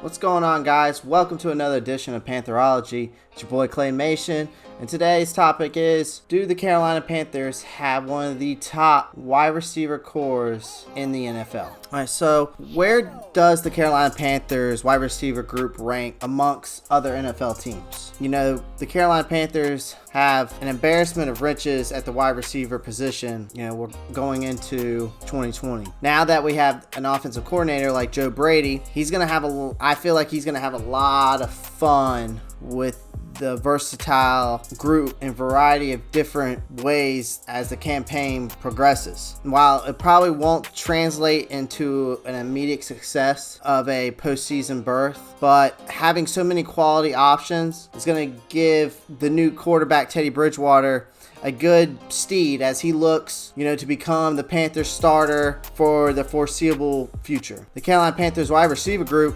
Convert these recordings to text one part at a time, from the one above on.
What's going on, guys? Welcome to another edition of Pantherology. It's your boy Clay Mason, and today's topic is, do the Carolina Panthers have one of the top wide receiver cores in the NFL? Alright, so where does the Carolina Panthers wide receiver group rank amongst other NFL teams? You know, the Carolina Panthers have an embarrassment of riches at the wide receiver position. You know, we're going into 2020. Now that we have an offensive coordinator like Joe Brady, I feel like he's going to have a lot of fun with the versatile group and variety of different ways as the campaign progresses. While it probably won't translate into an immediate success of a postseason berth, but having so many quality options is going to give the new quarterback Teddy Bridgewater a good steed as he looks, to become the Panthers starter for the foreseeable future. The Carolina Panthers wide receiver group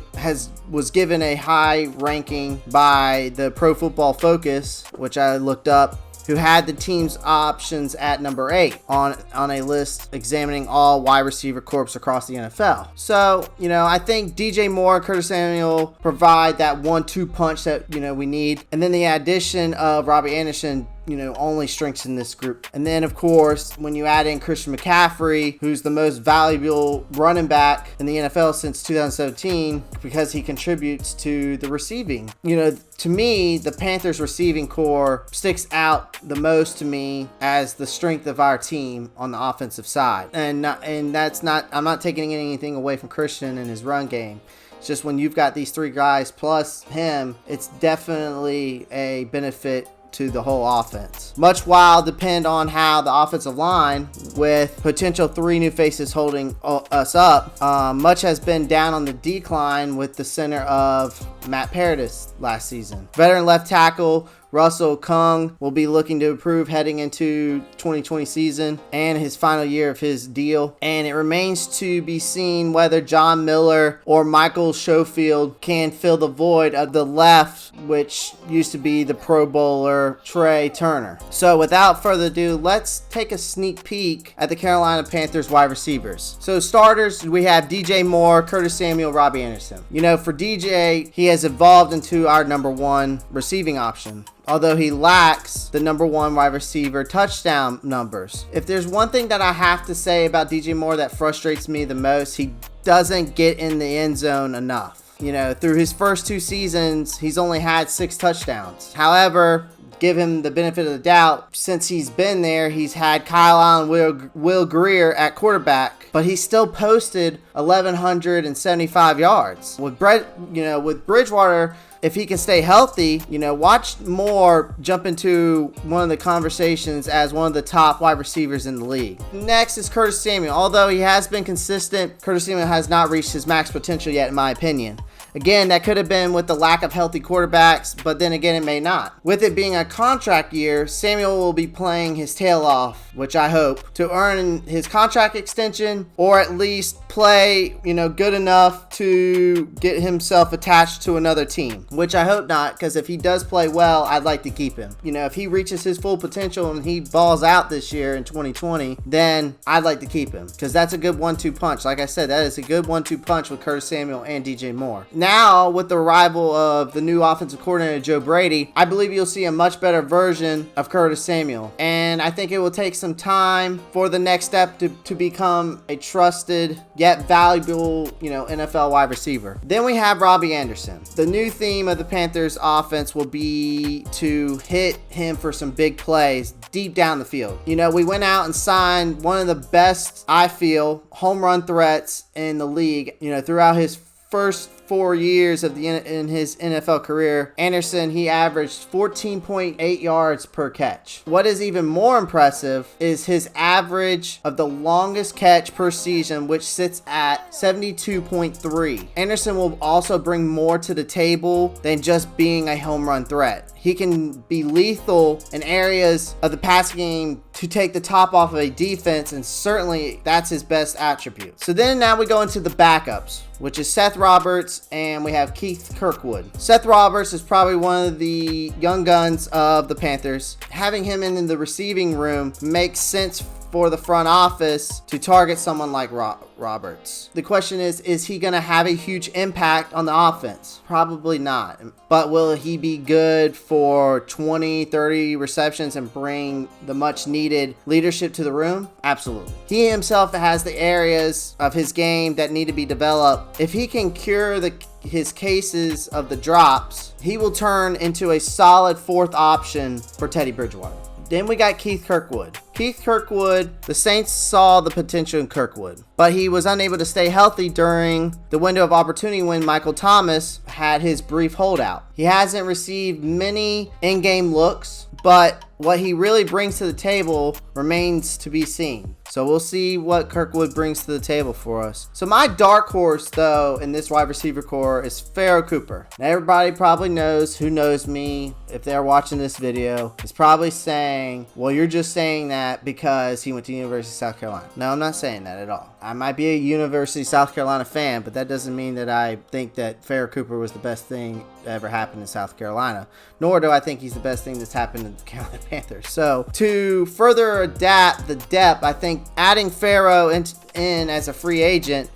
was given a high ranking by the Pro Football Focus, which I looked up, who had the team's options at number 8 on a list examining all wide receiver corps across the NFL. So, I think DJ Moore and Curtis Samuel provide that 1-2 punch that, we need. And then the addition of Robbie Anderson only strengthen this group. And then, of course, when you add in Christian McCaffrey, who's the most valuable running back in the NFL since 2017, because he contributes to the receiving. To me, the Panthers receiving core sticks out the most to me as the strength of our team on the offensive side. And I'm not taking anything away from Christian and his run game. It's just when you've got these three guys plus him, it's definitely a benefit to the whole offense. Much will depend on how the offensive line, with potential 3 new faces holding us up, much has been down on the decline with the center of Matt Paradis last season. Veteran left tackle Russell Kung will be looking to improve heading into 2020 season and his final year of his deal. And it remains to be seen whether John Miller or Michael Schofield can fill the void of the left, which used to be the Pro Bowler Trey Turner. So without further ado, let's take a sneak peek at the Carolina Panthers wide receivers. So starters, we have DJ Moore, Curtis Samuel, Robbie Anderson. For DJ, he has evolved into our number 1 receiving option, although he lacks the number 1 wide receiver touchdown numbers. If there's one thing that I have to say about DJ Moore that frustrates me the most, he doesn't get in the end zone enough. Through his first 2 seasons, he's only had 6 touchdowns. However, give him the benefit of the doubt, since he's been there, he's had Kyle Allen, Will Greer at quarterback, but he still posted 1,175 yards. With Bridgewater, if he can stay healthy, watch Moore jump into one of the conversations as one of the top wide receivers in the league. Next is Curtis Samuel. Although he has been consistent, Curtis Samuel has not reached his max potential yet, in my opinion. Again, that could have been with the lack of healthy quarterbacks, but then again, it may not. With it being a contract year, Samuel will be playing his tail off, which I hope, to earn his contract extension, or at least play, good enough to get himself attached to another team, which I hope not, because if he does play well, I'd like to keep him. If he reaches his full potential and he balls out this year in 2020, then I'd like to keep him, because that's a good 1-2 punch. Like I said, that is a good 1-2 punch with Curtis Samuel and DJ Moore. Now, with the arrival of the new offensive coordinator, Joe Brady, I believe you'll see a much better version of Curtis Samuel. And I think it will take some time for the next step to become a trusted yet valuable, NFL wide receiver. Then we have Robbie Anderson. The new theme of the Panthers offense will be to hit him for some big plays deep down the field. We went out and signed one of the best, I feel, home run threats in the league, throughout his first 4 years in his NFL career. Anderson, he averaged 14.8 yards per catch. What is even more impressive is his average of the longest catch per season, which sits at 72.3. Anderson will also bring more to the table than just being a home run threat. He can be lethal in areas of the passing game to take the top off of a defense, and certainly that's his best attribute. So then now we go into the backups, which is Seth Roberts, and we have Keith Kirkwood. Seth Roberts is probably one of the young guns of the Panthers. Having him in the receiving room makes sense for the front office to target someone like Roberts. The question is he going to have a huge impact on the offense? Probably not. But will he be good for 20, 30 receptions and bring the much needed leadership to the room? Absolutely. He himself has the areas of his game that need to be developed. If he can cure his cases of the drops, he will turn into a solid fourth option for Teddy Bridgewater. Then we got Keith Kirkwood. Keith Kirkwood, the Saints saw the potential in Kirkwood, but he was unable to stay healthy during the window of opportunity when Michael Thomas had his brief holdout. He hasn't received many in-game looks, but what he really brings to the table remains to be seen. So we'll see what Kirkwood brings to the table for us. So my dark horse, though, in this wide receiver core is Pharoh Cooper. Now, everybody probably knows, who knows me, if they're watching this video, is probably saying, well, you're just saying that because he went to University of South Carolina. No, I'm not saying that at all. I might be a University of South Carolina fan, but that doesn't mean that I think that Pharoh Cooper was the best thing that ever happened in South Carolina, nor do I think he's the best thing that's happened in the Carolina Panthers. So to further adapt the depth, I think adding Pharoh in as a free agent,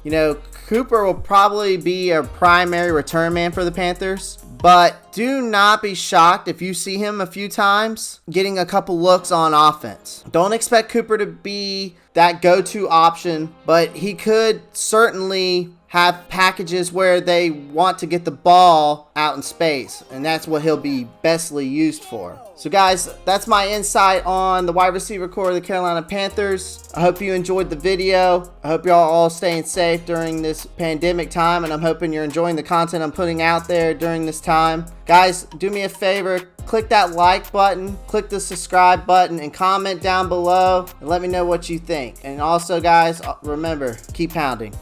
Cooper will probably be a primary return man for the Panthers. But do not be shocked if you see him a few times getting a couple looks on offense. Don't expect Cooper to be that go-to option, but he could certainly have packages where they want to get the ball out in space, and that's what he'll be bestly used for. So guys, that's my insight on the wide receiver core of the Carolina Panthers. I hope you enjoyed the video. I hope y'all all staying safe during this pandemic time, and I'm hoping you're enjoying the content I'm putting out there during this time. Guys, do me a favor, click that like button, click the subscribe button, and comment down below and let me know what you think. And also guys, remember, keep pounding.